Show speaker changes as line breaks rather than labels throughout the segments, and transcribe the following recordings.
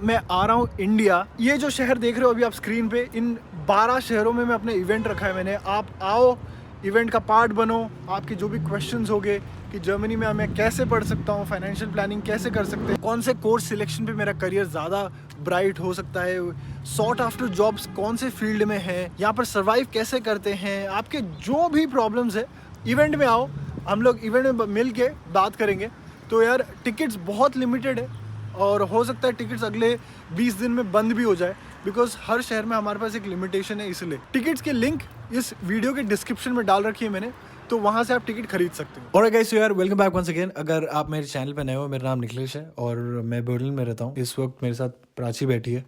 मैं आ रहा हूँ इंडिया। ये जो शहर देख रहे हो अभी आप स्क्रीन पे, इन 12 शहरों में मैं अपने इवेंट रखा है मैंने। आप आओ, इवेंट का पार्ट बनो। आपके जो भी क्वेश्चंस होंगे कि जर्मनी में मैं कैसे पढ़ सकता हूँ, फाइनेंशियल प्लानिंग कैसे कर सकते हैं, कौन से कोर्स सिलेक्शन पे मेरा करियर ज़्यादा ब्राइट हो सकता है, सॉर्ट आफ्टर जॉब्स कौन से फील्ड में है, यहाँ पर सर्वाइव कैसे करते हैं, आपके जो भी प्रॉब्लम्स है इवेंट में आओ, हम लोग इवेंट में मिल के बात करेंगे। तो यार टिकट्स बहुत लिमिटेड है और हो सकता है टिकट्स अगले 20 दिन में बंद भी हो जाए, बिकॉज हर शहर में हमारे पास एक लिमिटेशन है। इसलिए टिकट्स की लिंक इस वीडियो के डिस्क्रिप्शन में डाल रखी है मैंने, तो वहाँ से आप टिकट खरीद सकते हो। और गाइस यार, वेलकम बैक वंस अगेन। अगर आप मेरे चैनल पे नए हो, मेरा नाम निखिलेश है और मैं बर्लिन में रहता हूँ। इस वक्त मेरे साथ प्राची बैठी है।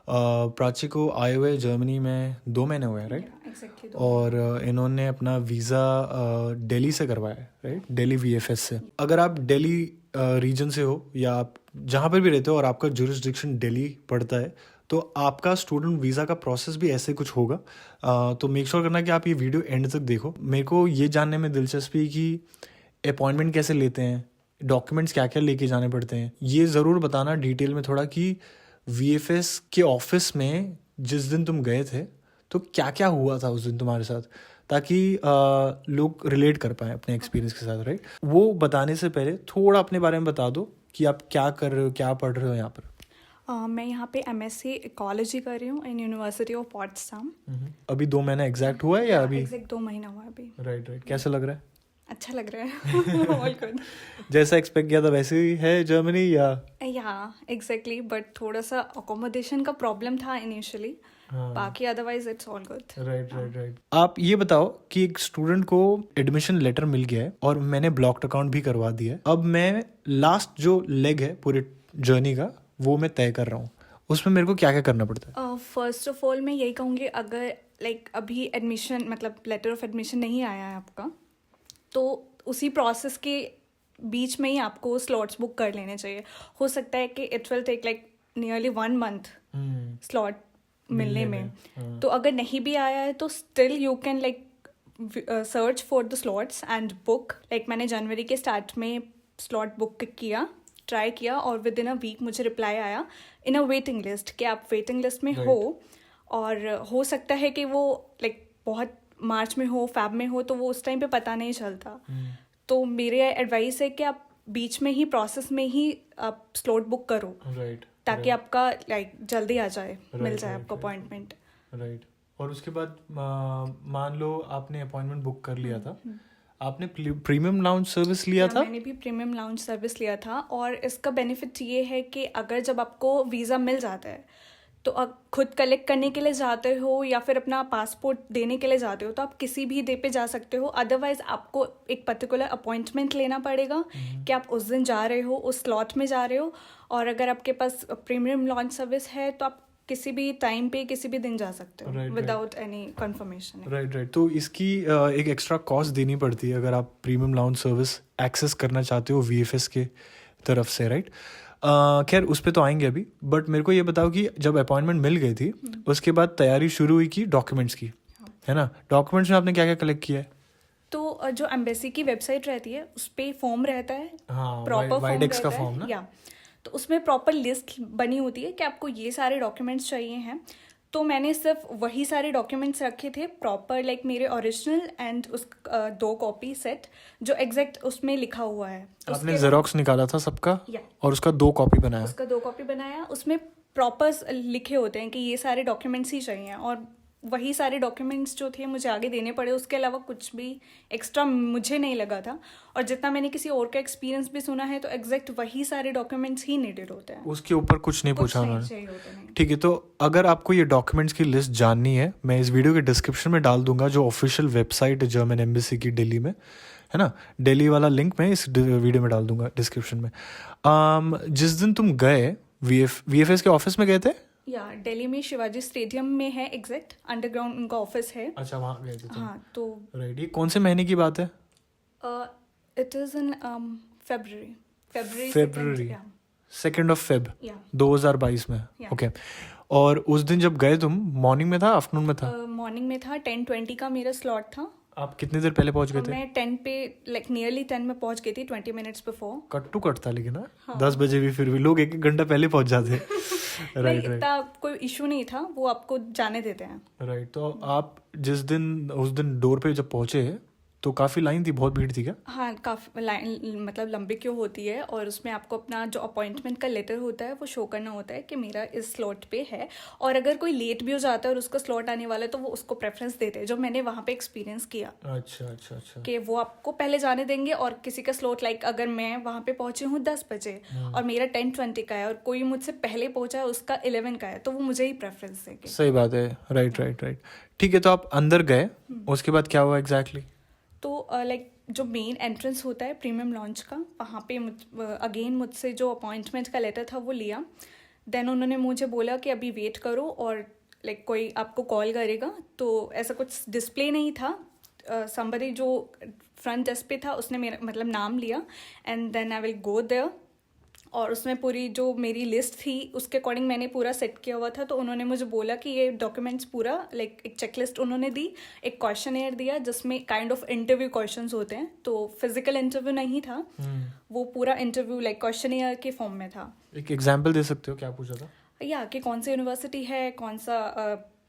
प्राची को आए हुए जर्मनी में 2 महीने हुए हैं, राइट? और इन्होंने अपना वीज़ा दिल्ली से करवाया है, राइट? दिल्ली VFS से। अगर आप दिल्ली रीजन से हो या आप जहाँ पर भी रहते हो और आपका जुरिस्डिक्शन दिल्ली पड़ता है, तो आपका स्टूडेंट वीज़ा का प्रोसेस भी ऐसे कुछ होगा। तो मेक श्योर करना कि आप ये वीडियो एंड तक देखो। मेरे को ये जानने में दिलचस्पी है कि अपॉइंटमेंट कैसे लेते हैं, डॉक्यूमेंट्स क्या क्या लेके जाने पड़ते हैं। ये ज़रूर बताना डिटेल में थोड़ा कि VFS के ऑफिस में जिस दिन तुम गए थे तो क्या क्या हुआ था उस दिन तुम्हारे साथ, ताकि लोग रिलेट कर पाएँ अपने एक्सपीरियंस के साथ, राइट? वो बताने से पहले थोड़ा अपने बारे में बता दो कि आप क्या कर रहे हो, क्या पढ़ रहे हो यहाँ पर।
मैं यहाँ पे MSc इकोलॉजी कर रही हूँ इन यूनिवर्सिटी ऑफ पॉट्सडाम।
अभी 2 महीना एग्जैक्ट हुआ है या अभी?
एग्जैक्ट 2 महीना हुआ है अभी।
राइट। कैसा लग रहा है?
अच्छा लग रहा है। All good.
जैसा एक्सपेक्ट किया था वैसे ही है जर्मनी या?
एग्जैक्टली, बट थोड़ा सा अकोमोडेशन का प्रॉब्लम था इनिशियली। बाकी otherwise it's all good.
Right. आप ये बताओ कि एक स्टूडेंट को एडमिशन लेटर मिल गया है और मैंने ब्लॉक्ड अकाउंट भी करवा दिया है। अब मैं लास्ट जो लेग है पूरे जर्नी का वो मैं तय कर रहा हूँ, उसमें मेरे को क्या क्या करना पड़ता है?
फर्स्ट ऑफ ऑल मैं यही कहूँगी, अगर अभी एडमिशन मतलब लेटर ऑफ एडमिशन नहीं आया है आपका, तो उसी प्रोसेस के बीच में ही आपको स्लॉट्स बुक कर लेने चाहिए। हो सकता है कि it will take nearly 1 month slot मिलने में। तो अगर नहीं भी आया है तो still you can search for the slots and book. मैंने जनवरी के स्टार्ट में स्लॉट बुक किया, ट्राई किया और विद इन अ वीक मुझे रिप्लाई आया इन अ वेटिंग लिस्ट कि आप वेटिंग लिस्ट में हो। और हो सकता है कि वो बहुत मार्च में हो, फैब में हो, तो वो उस टाइम पे पता नहीं चलता। तो मेरे एडवाइस है कि आप बीच में ही प्रोसेस में ही आप स्लॉट बुक करो, ताकि आपका जल्दी आ जाए, मिल जाए आपको अपॉइंटमेंट।
राइट। और उसके बाद मान लो आपने अपॉइंटमेंट बुक कर लिया था, आपने प्रीमियम लाउंज सर्विस लिया था?
मैंने भी प्रीमियम लाउंज सर्विस लिया था। और इसका बेनिफिट ये है कि अगर जब आपको वीज़ा मिल जाता है तो आप खुद कलेक्ट करने के लिए जाते हो या फिर अपना पासपोर्ट देने के लिए जाते हो तो आप किसी भी डे पे जा सकते हो। अदरवाइज आपको एक पर्टिकुलर अपॉइंटमेंट लेना पड़ेगा कि आप उस दिन जा रहे हो, उस स्लॉट में जा रहे हो। और अगर आपके पास प्रीमियम लॉन्च सर्विस है तो आप किसी भी टाइम पे किसी भी दिन जा सकते हो विदाउट एनी कंफर्मेशन।
राइट। तो इसकी एक एक्स्ट्रा कॉस्ट देनी पड़ती है अगर आप प्रीमियम लॉन्च सर्विस एक्सेस करना चाहते हो VFS के तरफ से, राइट? खैर उस पर तो आएंगे अभी, बट मेरे को ये बताओ कि जब अपॉइंटमेंट मिल गई थी उसके बाद तैयारी शुरू हुई की डॉक्यूमेंट्स की, है ना? डॉक्यूमेंट्स में आपने क्या क्या कलेक्ट किया है?
तो जो एम्बेसी की वेबसाइट रहती है उस पर फॉर्म रहता है,
प्रॉपर वाइडेक्स का फॉर्म ना?
या तो उसमें प्रॉपर लिस्ट बनी होती है कि आपको ये सारे डॉक्यूमेंट्स चाहिए हैं। तो मैंने सिर्फ वही सारे डॉक्यूमेंट्स रखे थे प्रॉपर, मेरे ओरिजिनल एंड उस 2 कॉपी सेट जो एग्जैक्ट उसमें लिखा हुआ है।
आपने जेरोक्स निकाला था सबका और उसका 2 कॉपी बनाया?
उसका 2 कॉपी बनाया। उसमें प्रॉपर लिखे होते हैं कि ये सारे डॉक्यूमेंट्स ही चाहिए और वही सारे डॉक्यूमेंट्स जो थे मुझे आगे देने पड़े। उसके अलावा कुछ भी एक्स्ट्रा मुझे नहीं लगा था। और जितना मैंने किसी और का एक्सपीरियंस भी सुना है तो एग्जैक्ट वही सारे डॉक्यूमेंट्स ही नीडेड होते हैं,
उसके ऊपर कुछ नहीं पूछा उन्होंने। ठीक है, तो अगर आपको ये डॉक्यूमेंट्स की लिस्ट जाननी है, मैं इस वीडियो के डिस्क्रिप्शन में डाल दूंगा जो ऑफिशियल वेबसाइट है जर्मन एम्बेसी की दिल्ली में, है ना? दिल्ली वाला लिंक मैं इस वीडियो में डाल दूंगा डिस्क्रिप्शन में। जिस दिन तुम गए VFS के ऑफिस में गए थे?
दिल्ली में शिवाजी स्टेडियम में है, एग्जैक्ट अंडरग्राउंड उनका ऑफिस है।
अच्छा, वहाँ गए थे तुम?
हाँ। तो
राइट। ये कौन से महीने की बात है?
It is in February
2 Feb 2022 में। ओके। और उस दिन जब गए तुम, मॉर्निंग में था आफ्टरनून में था?
मॉर्निंग में था। 10:20 का मेरा स्लॉट था
आप कितनी देर पहले पहुंच गए थे?
मैं 10 पे लाइक नियरली 10 में पहुंच गई थी, 20 minutes before.
Cut to cut था लेकिन ना 10 बजे भी फिर भी लोग 1 घंटा पहले पहुंच जाते।
नहीं,
राइट
इतना कोई इशू नहीं था, वो आपको जाने देते हैं।
राइट। तो आप उस दिन डोर पे जब पहुंचे तो काफ़ी लाइन थी, बहुत भीड़ थी क्या?
हाँ, काफ़ी लाइन मतलब लंबी क्यों होती है, और उसमें आपको अपना जो अपॉइंटमेंट का लेटर होता है वो शो करना होता है कि मेरा इस स्लॉट पे है, और अगर कोई लेट भी हो जाता है और उसका स्लॉट आने वाला है तो वो उसको प्रेफरेंस देते हैं, जो मैंने वहाँ पे एक्सपीरियंस किया।
अच्छा अच्छा अच्छा।
कि वो आपको पहले जाने देंगे, और किसी का स्लॉट लाइक अगर मैं वहाँ पे पहुंची हूँ 10 बजे और मेरा 10:20 का है और कोई मुझसे पहले पहुंचा है उसका 11 का है, तो वो मुझे ही प्रेफरेंस देंगे।
सही बात है। Right right right. ठीक है, तो आप अंदर गए, उसके बाद क्या हुआ एग्जैक्टली?
तो लाइक जो मेन एंट्रेंस होता है प्रीमियम लॉन्च का, वहाँ पे अगेन मुझसे जो अपॉइंटमेंट का लेटर था वो लिया। देन उन्होंने मुझे बोला कि अभी वेट करो और लाइक कोई आपको कॉल करेगा। तो ऐसा कुछ डिस्प्ले नहीं था, somebody जो फ्रंट डेस्क पे था उसने मेरा मतलब नाम लिया, and then I will go there, और उसमें पूरी जो मेरी लिस्ट थी उसके अकॉर्डिंग मैंने पूरा सेट किया हुआ था। तो उन्होंने मुझे बोला कि ये डॉक्यूमेंट्स पूरा लाइक एक चेकलिस्ट उन्होंने दी, एक क्वेश्चनेयर दिया जिसमें काइंड ऑफ इंटरव्यू क्वेश्चंस होते हैं, तो फिजिकल इंटरव्यू नहीं था, वो पूरा इंटरव्यू लाइक क्वेश्चनेयर के फॉर्म में था।
एक एग्जांपल दे सकते हो क्या पूछा था?
या कि कौन सी यूनिवर्सिटी है, कौन सा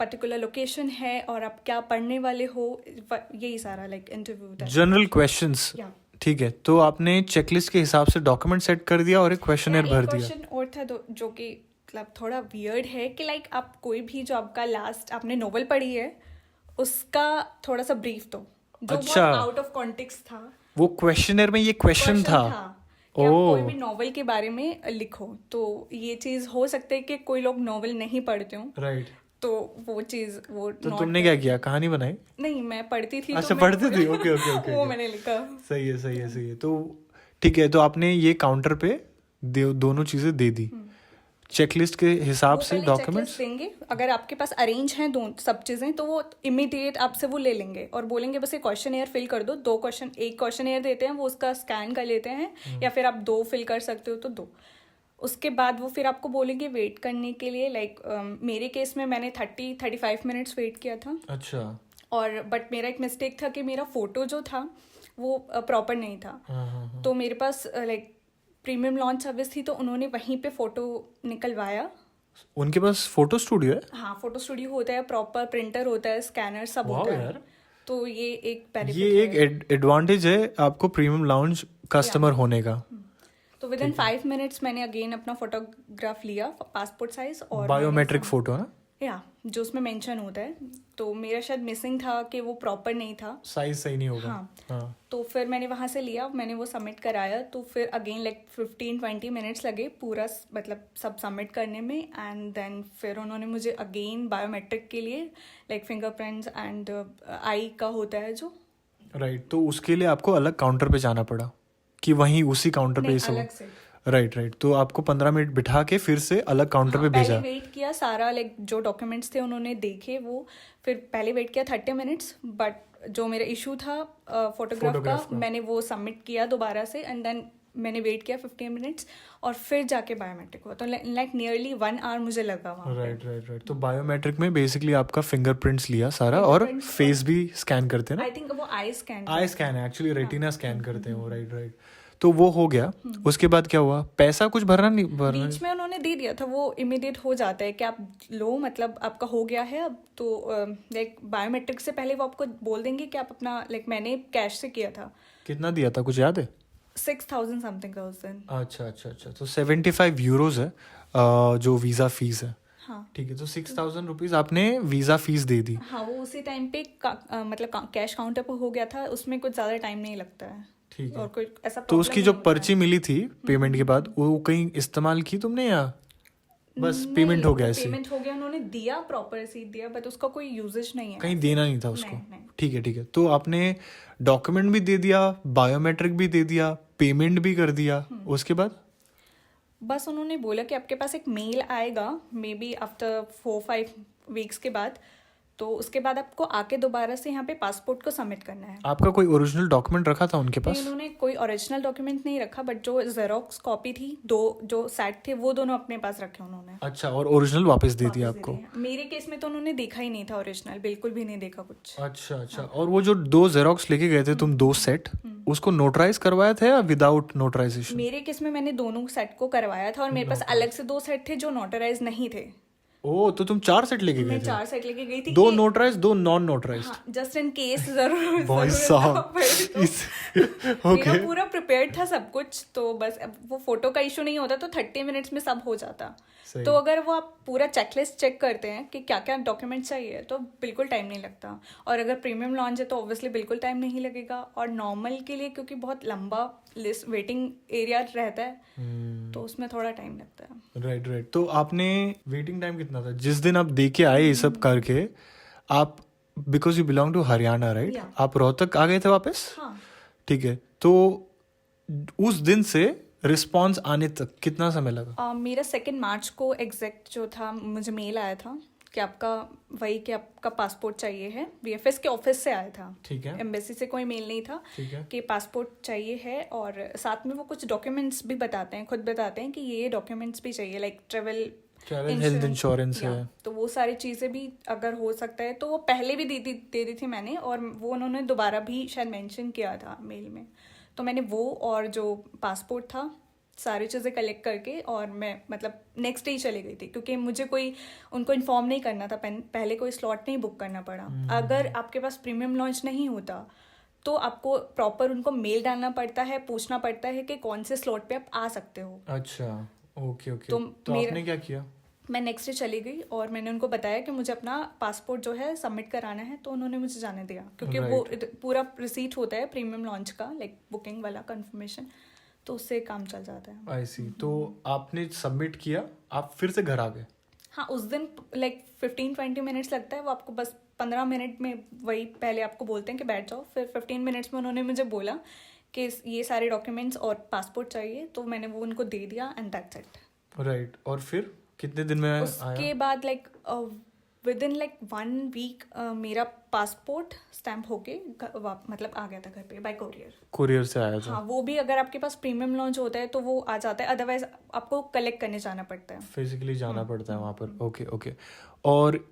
पर्टिकुलर लोकेशन है, और आप क्या पढ़ने वाले हो, यही सारा लाइक इंटरव्यू था।
General questions.
या
ठीक है, तो आपने चेकलिस्ट के हिसाब से डॉक्यूमेंट सेट कर दिया और एक क्वेश्चनेयर भर दिया।
क्वेश्चन और था जो कि मतलब थोड़ा वियर्ड है कि लाइक आप कोई भी जो आपका लास्ट आपने नोवेल पढ़ी है उसका थोड़ा सा ब्रीफ दो, जो
अच्छा।
बहुत आउट ऑफ कॉन्टेक्स्ट था।
वो क्वेश्चनेयर में ये क्वेश्चन था।
कि आप
ओह।
कोई भी नॉवल के बारे में लिखो, तो ये चीज हो सकता है कि कोई लोग नॉवल नहीं पढ़ते हो,
राइट।
तो वो चीज वो
तो
not
तुमने क्या किया, कहानी बनाई?
नहीं, मैं पढ़ती थी।
अच्छा,
तो मैं
पढ़ती थी,
पूरा-
ओके ओके ओके।
वो मैंने लिखा।
सही है सही है सही है। तो ठीक है, तो आपने ये काउंटर पे दोनों चीजें दे दी चेकलिस्ट के हिसाब
वो
से
पहले
डॉक्यूमेंट्स।
checklist देंगे, अगर आपके पास अरेंज हैं दो सब चीज़ें तो वो इमीडिएट आपसे वो ले लेंगे और बोलेंगे बस ये क्वेश्चन एयर फिल कर दो। 2 क्वेश्चन, एक क्वेश्चन एयर देते हैं, वो उसका स्कैन कर लेते हैं, या फिर आप 2 फिल कर सकते हो तो 2। उसके बाद वो फिर आपको बोलेंगे वेट करने के लिए। लाइक मेरे केस में मैंने 30-35 मिनट्स वेट किया था।
अच्छा।
और बट मेरा एक मिस्टेक था कि मेरा फोटो जो था वो प्रॉपर नहीं था।
हाँ।
तो मेरे पास लाइक प्रीमियम लॉन्च सर्विस थी, तो उन्होंने वहीं पे फोटो निकलवाया।
उनके पास फोटो स्टूडियो है?
हाँ, फोटो स्टूडियो होता है, प्रॉपर प्रिंटर होता है, स्कैनर सब
वाह
होता है।
यार।
तो ये एक benefit
ये
है।
एक एडवांटेज है आपको प्रीमियम लाउंज कस्टमर होने का।
तो विद इन 5 मिनट्स मैंने अगेन अपना फोटोग्राफ लिया, पासपोर्ट साइज, और
बायोमेट्रिक फोटो ना?
या जो उसमें मेंशन होता है। तो मेरा शायद मिसिंग था कि वो प्रॉपर नहीं था,
साइज सही नहीं होगा।
हाँ।
हाँ।
तो फिर मैंने वहाँ से लिया, मैंने वो सबमिट कराया। तो फिर अगेन लाइक 15-20 मिनट्स लगे पूरा मतलब सब सबमिट करने में। एंड देन फिर उन्होंने मुझे अगेन बायोमेट्रिक के लिए लाइक फिंगरप्रिंट्स एंड आई का होता है जो।
राइट। तो उसके लिए आपको अलग काउंटर पे जाना पड़ा कि वहीं उसी काउंटर पे
नहीं,
सब?
अलग से।
राइट। तो आपको 15 मिनट बिठा के फिर से अलग काउंटर पे भेजा?
पहले वेट किया, सारा लाइक जो डॉक्यूमेंट्स थे उन्होंने देखे वो। फिर पहले वेट किया 30 मिनट्स, बट जो मेरा इशू था फोटोग्राफ का, मैंने वो सबमिट किया दोबारा से। एंड देन मैंने वेट किया 15 मिनट्स और फिर जाके बायोमेट्रिक हुआ। तो लाइक नियरली 1 आवर मुझे लगा वहाँ पे।
राइट। तो बायोमेट्रिक में बेसिकली आपका फिंगरप्रिंट्स लिया सारा, और फेस भी स्कैन करते हैं ना?
आई थिंक वो आई स्कैन
है एक्चुअली, रेटिना स्कैन करते हैं वो। राइट। तो वो हो गया। उसके बाद क्या हुआ? पैसा कुछ भरना
बीच में उन्होंने दे दिया था, वो इमीडिएट हो जाता है कि आप लो, मतलब आपका हो गया है अब। तो लाइक बायोमेट्रिक से पहले वो आपको बोल देंगे कि आप अपना लाइक मैंने कैश से किया था।
कितना दिया था, कुछ याद है?
6,000 समथिंग था उस दिन।
अच्छा। तो 75 यूरोज है जो वीज़ा फीस है।
हाँ
ठीक है, तो 6,000 रुपीज़ आपने वीज़ा फीस दे दी।
हाँ, वो उसी टाइम पे मतलब कैश काउंटर पर हो गया था, उसमें कुछ ज़्यादा टाइम नहीं लगता है।
ठीक है।
और कोई ऐसा
तो
problem
उसकी जो
नहीं होता है।
पर्ची मिली थी पेमेंट के बाद, वो कहीं इस्तेमाल की तुमने या बस
नहीं,
पेमेंट हो गया ऐसे?
पेमेंट हो गया, उन्होंने दिया, प्रॉपर रसीद दिया, बट उसका कोई यूजेज नहीं है।
कहीं देना नहीं था उसको?
नहीं।
ठीक है। तो आपने डॉक्यूमेंट भी दे दिया, बायोमेट्रिक भी दे दिया, पेमेंट भी कर दिया, उसके बाद?
बस उन्होंने बोला कि आपके पास एक मेल आएगा मे बी आफ्टर 4-5 वीक्स के बाद, तो उसके बाद आपको आके दोबारा से यहाँ पे पासपोर्ट को सबमिट करना है।
आपका कोई ओरिजिनल डॉक्यूमेंट रखा था उनके
नहीं,
पास?
उन्होंने कोई ओरिजिनल डॉक्यूमेंट नहीं रखा, बट जो जेरोक्स कॉपी थी, दो जो सेट थे वो दोनों अपने पास रखे उन्होंने।
अच्छा, और ओरिजिनल वापस दे दिया
वापस दे
आपको?
दिए। मेरे केस में तो उन्होंने देखा ही नहीं था ओरिजिनल, बिल्कुल भी नहीं देखा कुछ।
अच्छा अच्छा। और वो जो 2 जेरोक्स लेके गए थे तुम, 2 सेट, उसको नोटराइज करवाया था या विदाउट नोटराइजेशन?
मेरे केस में मैंने दोनों सेट को करवाया था, और मेरे पास अलग से 2 सेट थे जो नोटराइज नहीं थे।
ओ, तो तुम 4 सेट लेके गए
मैं
थे?
4 सेट लेके गई थी।
2 नोटराइज, 2 नॉन नोटराइज।
हाँ, जस्ट इन केस जरूर
भाई साहब
मेरा
ओके।
पूरा प्रिपेयर्ड था सब कुछ, तो बस अब वो फोटो का इशू नहीं होता तो 30 मिनट्स में सब हो जाता।
सही।
तो अगर वो आप पूरा चेकलिस्ट चेक करते हैं कि क्या क्या डॉक्यूमेंट चाहिए, तो बिल्कुल टाइम नहीं लगता। और अगर प्रीमियम लॉन्च है तो ऑब्वियसली बिल्कुल टाइम नहीं लगेगा, और नॉर्मल के लिए क्योंकि बहुत लंबा लिस्ट वेटिंग एरिया रहता है तो उसमें थोड़ा टाइम लगता है।
Right right. तो आपने वेटिंग टाइम कितना था जिस दिन आप दे के आए ये सब करके? आप, because you belong to Haryana right,
Yeah.
आप रोहतक आ गए थे वापस?
हाँ,
ठीक है। तो उस दिन से रिस्पॉन्स आने तक कितना समय लगा?
मेरा 2 मार्च को एग्जैक्ट जो था मुझे मेल आया था कि आपका पासपोर्ट चाहिए है। वीएफएस के ऑफिस से आया था,
ठीक है।
एम्बेसी से कोई मेल नहीं था
ठीक है।
कि पासपोर्ट चाहिए है, और साथ में वो कुछ डॉक्यूमेंट्स भी बताते हैं, खुद बताते हैं कि ये डॉक्यूमेंट्स भी चाहिए, लाइक ट्रेवल
हेल्थ इंश्योरेंस है।
तो वो सारी चीज़ें भी अगर हो सकता है तो वो पहले भी दे दी थी मैंने, और वो उन्होंने दोबारा भी शायद मेंशन किया था मेल में। तो मैंने वो और जो पासपोर्ट था सारी चीज़ें कलेक्ट करके, और मैं मतलब नेक्स्ट डे ही चली गई थी, क्योंकि मुझे कोई उनको इन्फॉर्म नहीं करना था, पहले कोई स्लॉट नहीं बुक करना पड़ा। अगर आपके पास प्रीमियम लॉन्च नहीं होता तो आपको प्रॉपर उनको मेल डालना पड़ता है, पूछना पड़ता है कि कौन से स्लॉट पे आप आ सकते हो।
अच्छा, ओके ओके।
तो
तो आपने क्या किया?
मैं नेक्स्ट डे चली गई और मैंने उनको बताया कि मुझे अपना पासपोर्ट जो है सबमिट कराना है, तो उन्होंने मुझे जाने दिया, क्योंकि वो पूरा रिसीट होता है प्रीमियम लॉन्च का, लाइक बुकिंग वाला कंफर्मेशन, तो उससे काम चल जाता है।
आई सी। तो आपने सबमिट किया, आप फिर से घर आ गए?
हाँ, उस दिन लाइक 15-20 मिनट्स लगता है, वो आपको बस 15 मिनट में वही पहले आपको बोलते हैं कि बैठ जाओ, फिर 15 मिनट्स में उन्होंने मुझे बोला कि ये सारे डॉक्यूमेंट्स और पासपोर्ट चाहिए, तो मैंने वो उनको दे दिया एंड दैट्स इट।
राइट। और फिर कितने दिन में आया?
उसके बाद like within like 1 week मेरा पासपोर्ट स्टैम्प होके मतलब आ गया था घर पे बाय कोरियर।
कुरियर से आया था?
हाँ, वो भी अगर आपके पास प्रीमियम लॉन्च होता है तो वो आ जाता है, अदरवाइज आपको कलेक्ट करने जाना पड़ता है,
फिजिकली जाना पड़ता है वहाँ पर। Okay okay. और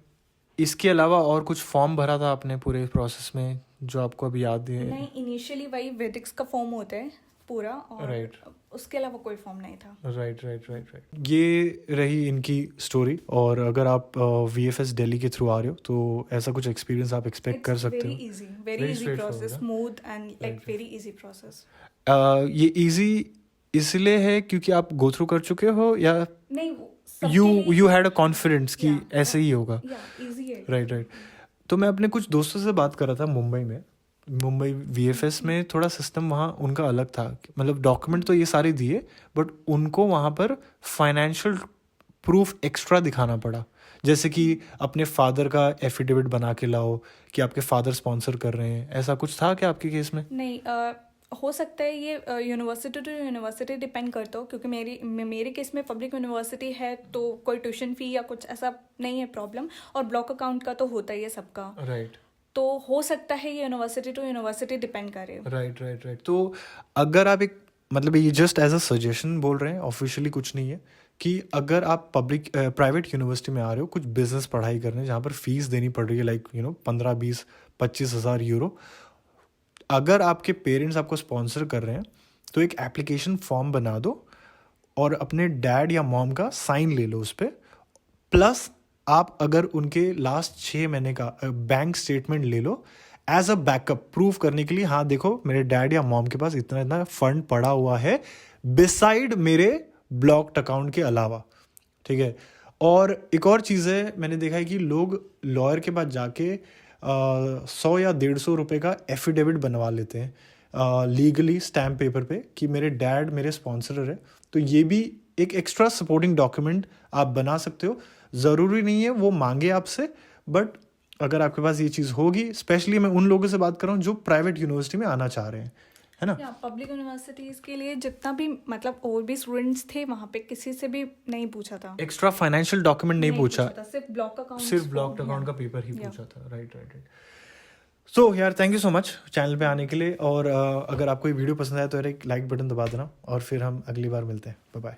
इसके अलावा और कुछ फॉर्म भरा था आपने पूरे प्रोसेस में जो आपको अभी याद है?
नहीं, इनिशियली वही वेदिक्स का फॉर्म होता है पूरा, और
Right.
उसके अलावा कोई फॉर्म नहीं था।
Right right right right. ये रही इनकी स्टोरी। और अगर आप VFS दिल्ली के थ्रू आ रहे हो तो ऐसा कुछ एक्सपीरियंस आप एक्सपेक्ट कर सकते हो।
Very easy process, smooth and like very easy process.
ये इजी इसलिए है क्योंकि आप गो थ्रू कर चुके हो, या
नहीं,
यू हैड अ कॉन्फिडेंस कि ऐसे ही होगा?
इजी है।
Right right. तो मैं अपने कुछ दोस्तों से बात कर रहा था मुंबई में। मुंबई VFS में थोड़ा सिस्टम वहाँ उनका अलग था, मतलब डॉक्यूमेंट तो ये सारे दिए, बट उनको वहाँ पर फाइनेंशियल प्रूफ एक्स्ट्रा दिखाना पड़ा, जैसे कि अपने फादर का एफिडेविट बना के लाओ कि आपके फादर स्पॉन्सर कर रहे हैं। ऐसा कुछ था क्या आपके केस में?
नहीं, हो सकता है ये यूनिवर्सिटी टू यूनिवर्सिटी डिपेंड करता हो, क्योंकि मेरे केस में पब्लिक यूनिवर्सिटी है तो कोई ट्यूशन फी या कुछ ऐसा नहीं है प्रॉब्लम, और ब्लॉक अकाउंट का तो होता ही है सबका।
राइट।
तो हो सकता है ये यूनिवर्सिटी टू यूनिवर्सिटी डिपेंड करे।
Right right right. तो अगर आप एक, मतलब ये जस्ट एज अ सजेशन बोल रहे हैं, ऑफिशियली कुछ नहीं है, कि अगर आप प्राइवेट यूनिवर्सिटी में आ रहे हो कुछ बिजनेस पढ़ाई करने जहाँ पर फीस देनी पड़ रही है, लाइक 15, 20, 25 हज़ार यूरो, अगर आपके पेरेंट्स आपको स्पॉन्सर कर रहे हैं तो एक एप्लीकेशन फॉर्म बना दो और अपने डैड या मॉम का साइन ले लो उस पर, प्लस आप अगर उनके लास्ट 6 महीने का बैंक स्टेटमेंट ले लो एज अ बैकअप प्रूफ करने के लिए, हाँ देखो मेरे डैड या मॉम के पास इतना इतना फंड पड़ा हुआ है बिसाइड मेरे ब्लॉक्ड अकाउंट के अलावा। ठीक है। और एक और चीज़ है, मैंने देखा है कि लोग लॉयर के पास जाके 100 या 150 रुपये का एफिडेविट बनवा लेते हैं लीगली स्टैम्प पेपर पे कि मेरे डैड मेरे स्पॉन्सर है। तो ये भी एक एक्स्ट्रा सपोर्टिंग डॉक्यूमेंट आप बना सकते हो। ज़रूरी नहीं है वो मांगे आपसे, बट अगर आपके पास ये चीज़ होगी, स्पेशली मैं उन लोगों से बात कर रहा हूँ जो प्राइवेट यूनिवर्सिटी में आना चाह रहे हैं, है ना?
या पब्लिक यूनिवर्सिटीज़ के लिए जितना भी मतलब और भी स्टूडेंट्स थे वहाँ पे किसी से भी नहीं पूछा था,
एक्स्ट्रा फाइनेंशियल डॉक्यूमेंट नहीं पूछा,
था, सिर्फ ब्लॉक अकाउंट,
सिर्फ ब्लॉक्ड अकाउंट का पेपर ही पूछा था। Right right right. सो यार thank you so much channel पे आने के लिए, और अगर आपको ये वीडियो पसंद आया तो यार एक लाइक बटन दबा देना, और फिर हम अगली बार मिलते हैं। Bye bye.